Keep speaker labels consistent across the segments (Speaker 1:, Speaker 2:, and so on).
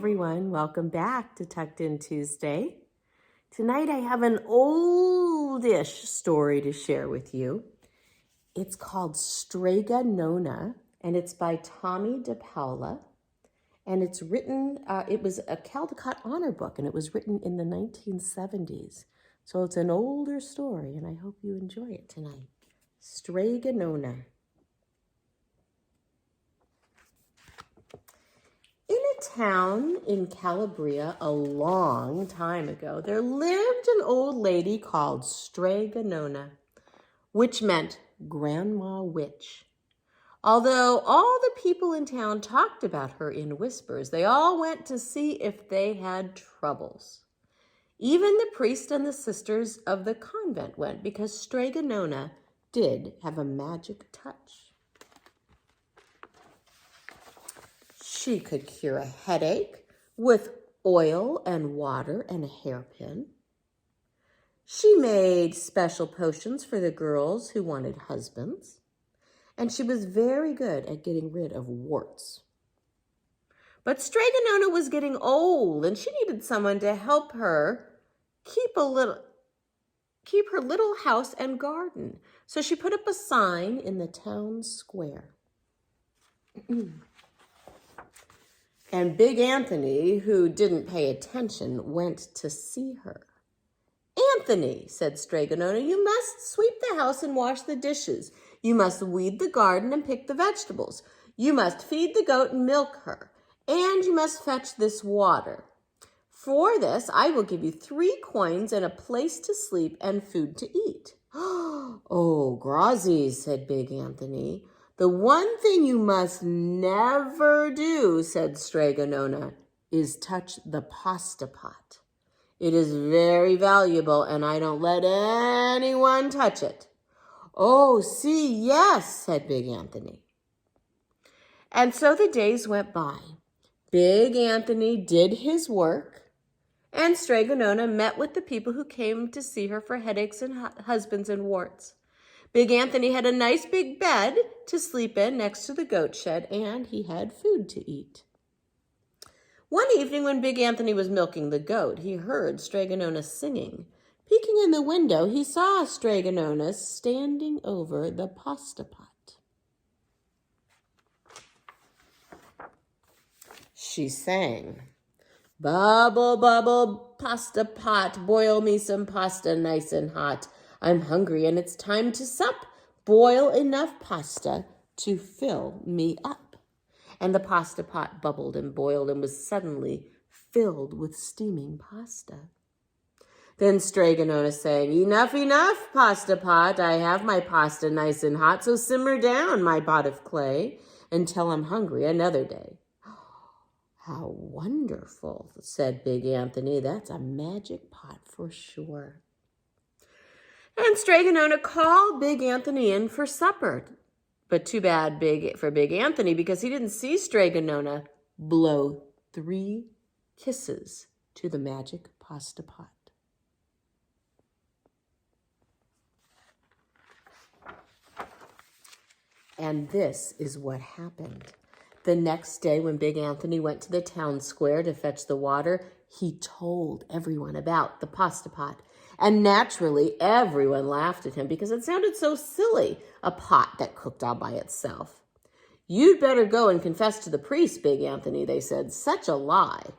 Speaker 1: everyone. Welcome back to Tucked In Tuesday. Tonight I have an oldish story to share with you. It's called Strega Nona, and it's by Tommy DePaula. And it's written, it was a Caldecott Honor book, and it was written in the 1970s. So it's an older story, and I hope you enjoy it tonight. Strega Nona. In a town in Calabria a long time ago, there lived an old lady called Strega Nona, which meant Grandma Witch. Although all the people in town talked about her in whispers, they all went to see if they had troubles. Even the priest and the sisters of the convent went because Strega Nona did have a magic touch. She could cure a headache with oil and water and a hairpin. She made special potions for the girls who wanted husbands. And she was very good at getting rid of warts. But Strega Nona was getting old, and she needed someone to help her keep her little house and garden. So she put up a sign in the town square. And Big Anthony, who didn't pay attention, went to see her. "Anthony," said Strega Nona, "you must sweep the house and wash the dishes. You must weed the garden and pick the vegetables. You must feed the goat and milk her. And you must fetch this water. For this, I will give you 3 coins and a place to sleep and food to eat." "Oh, Grazzi," said Big Anthony. "The one thing you must never do," said Strega Nona, "is touch the pasta pot. It is very valuable, and I don't let anyone touch it." "Oh, see, yes," said Big Anthony. And so the days went by. Big Anthony did his work, and Strega Nona met with the people who came to see her for headaches and husbands and warts. Big Anthony had a nice big bed to sleep in next to the goat shed, and he had food to eat. One evening when Big Anthony was milking the goat, he heard Strega Nona singing. Peeking in the window, he saw Strega Nona standing over the pasta pot. She sang, "Bubble, bubble, pasta pot, boil me some pasta nice and hot. I'm hungry and it's time to sup. Boil enough pasta to fill me up." And the pasta pot bubbled and boiled and was suddenly filled with steaming pasta. Then Strega Nona sang, "Enough, enough, pasta pot. I have my pasta nice and hot, so simmer down, my pot of clay, until I'm hungry another day." "How wonderful," said Big Anthony. "That's a magic pot for sure." And Strega Nona called Big Anthony in for supper. But too bad for Big Anthony, because he didn't see Strega Nona blow 3 kisses to the magic pasta pot. And this is what happened. The next day, when Big Anthony went to the town square to fetch the water, he told everyone about the pasta pot. And naturally, everyone laughed at him because it sounded so silly, a pot that cooked all by itself. "You'd better go and confess to the priest, Big Anthony," they said. "Such a lie."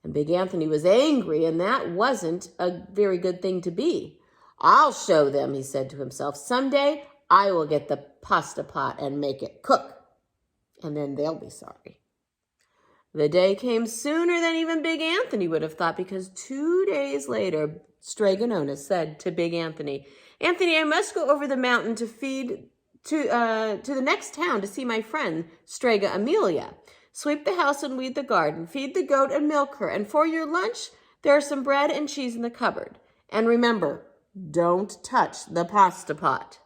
Speaker 1: And Big Anthony was angry, and that wasn't a very good thing to be. "I'll show them," he said to himself. "Someday I will get the pasta pot and make it cook, and then they'll be sorry." The day came sooner than even Big Anthony would have thought, because 2 days later, Strega Nona said to Big Anthony, "Anthony, I must go over the mountain to the next town to see my friend, Strega Amelia. Sweep the house and weed the garden, feed the goat and milk her, and for your lunch, there are some bread and cheese in the cupboard. And remember, don't touch the pasta pot."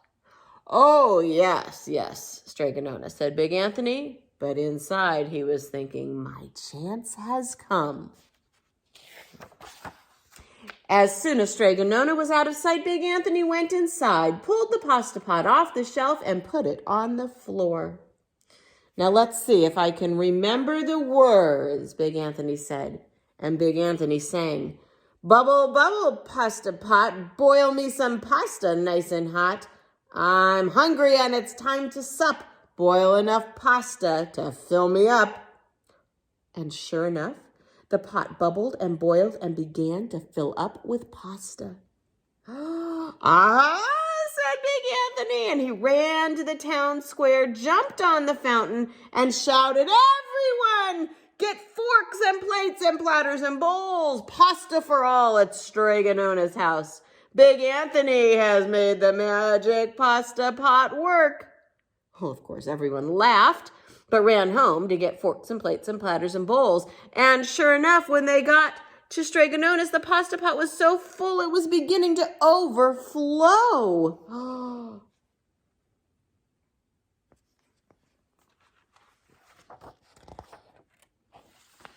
Speaker 1: "Oh, yes, yes," Strega Nona said Big Anthony, but inside he was thinking, "My chance has come." As soon as Strega Nona was out of sight, Big Anthony went inside, pulled the pasta pot off the shelf, and put it on the floor. Now let's see if I can remember the words, Big Anthony said. And Big Anthony sang, "Bubble, bubble, pasta pot, boil me some pasta nice and hot. I'm hungry and it's time to sup. Boil enough pasta to fill me up." And sure enough, the pot bubbled and boiled and began to fill up with pasta. "Ah!" said Big Anthony, and he ran to the town square, jumped on the fountain, and shouted, "Everyone, get forks and plates and platters and bowls. Pasta for all at Strega Nona's house. Big Anthony has made the magic pasta pot work." Well, of course, everyone laughed, but ran home to get forks and plates and platters and bowls. And sure enough, when they got to Strega Nona's, the pasta pot was so full it was beginning to overflow.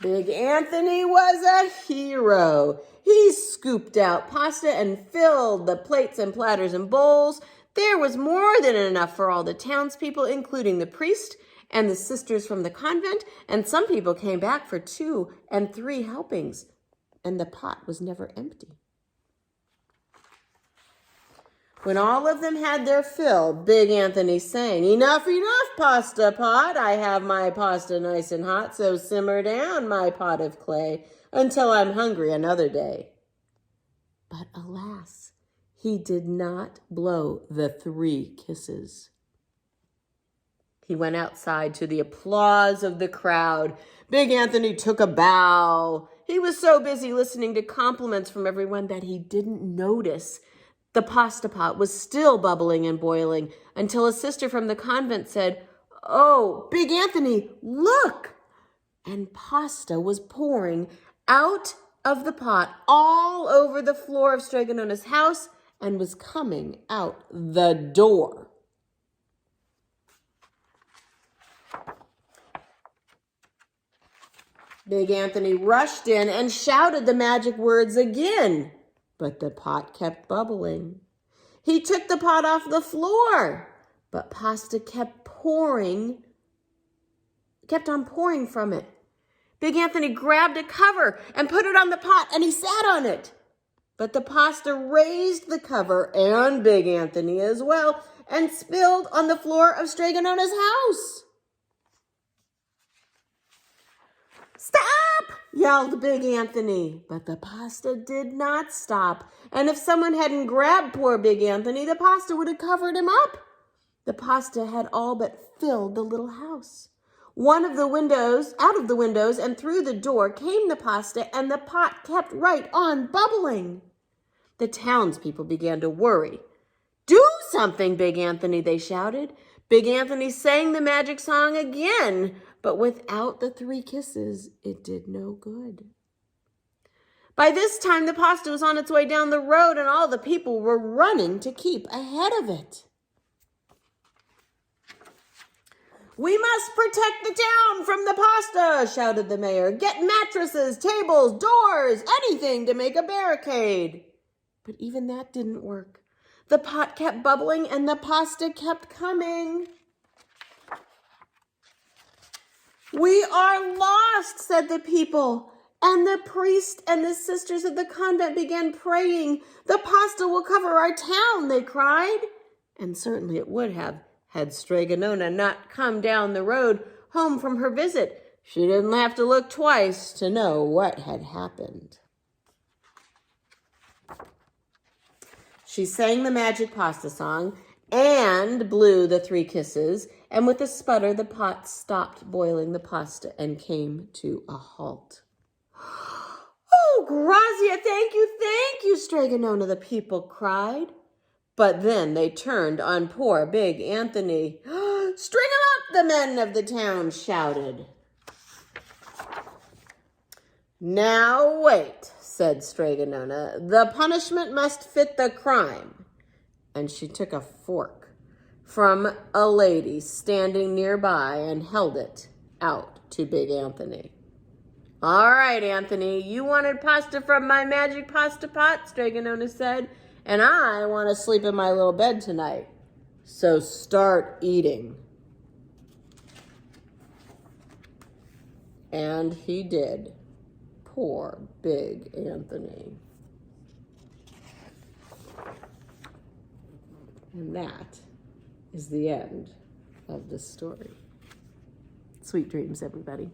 Speaker 1: Big Anthony was a hero. He scooped out pasta and filled the plates and platters and bowls. There was more than enough for all the townspeople, including the priest and the sisters from the convent, and some people came back for 2 and 3 helpings, and the pot was never empty. When all of them had their fill, Big Anthony sang, "Enough, enough, pasta pot. I have my pasta nice and hot, so simmer down, my pot of clay, until I'm hungry another day." But alas, he did not blow the 3 kisses. He went outside to the applause of the crowd. Big Anthony took a bow. He was so busy listening to compliments from everyone that he didn't notice the pasta pot was still bubbling and boiling until a sister from the convent said, "Oh, Big Anthony, look!" And pasta was pouring out of the pot all over the floor of Strega Nona's house and was coming out the door. Big Anthony rushed in and shouted the magic words again, but the pot kept bubbling. He took the pot off the floor, but pasta kept on pouring from it. Big Anthony grabbed a cover and put it on the pot, and he sat on it. But the pasta raised the cover and Big Anthony as well and spilled on the floor of Strega Nona's house. "Stop!" yelled Big Anthony. But the pasta did not stop. And if someone hadn't grabbed poor Big Anthony, the pasta would have covered him up. The pasta had all but filled the little house. Out of the windows and through the door came the pasta, and the pot kept right on bubbling. The townspeople began to worry. "Do something, Big Anthony," they shouted. Big Anthony sang the magic song again, but without the 3 kisses, it did no good. By this time, the pasta was on its way down the road, and all the people were running to keep ahead of it. "We must protect the town from the pasta," shouted the mayor. "Get mattresses, tables, doors, anything to make a barricade." But even that didn't work. The pot kept bubbling and the pasta kept coming. "We are lost," said the people. And the priest and the sisters of the convent began praying. "The pasta will cover our town," they cried. And certainly it would have, had Strega Nona not come down the road home from her visit. She didn't have to look twice to know what had happened. She sang the magic pasta song and blew the 3 kisses, and with a sputter, the pot stopped boiling the pasta and came to a halt. "Oh, Grazia, thank you, Strega Nona," the people cried. But then they turned on poor Big Anthony. "String him up," the men of the town shouted. "Now wait," said Strega Nona. "The punishment must fit the crime." And she took a fork from a lady standing nearby and held it out to Big Anthony. "All right, Anthony, you wanted pasta from my magic pasta pot," Strega Nona said, "and I want to sleep in my little bed tonight. So start eating." And he did. Poor Big Anthony. And that is the end of the story. Sweet dreams, everybody.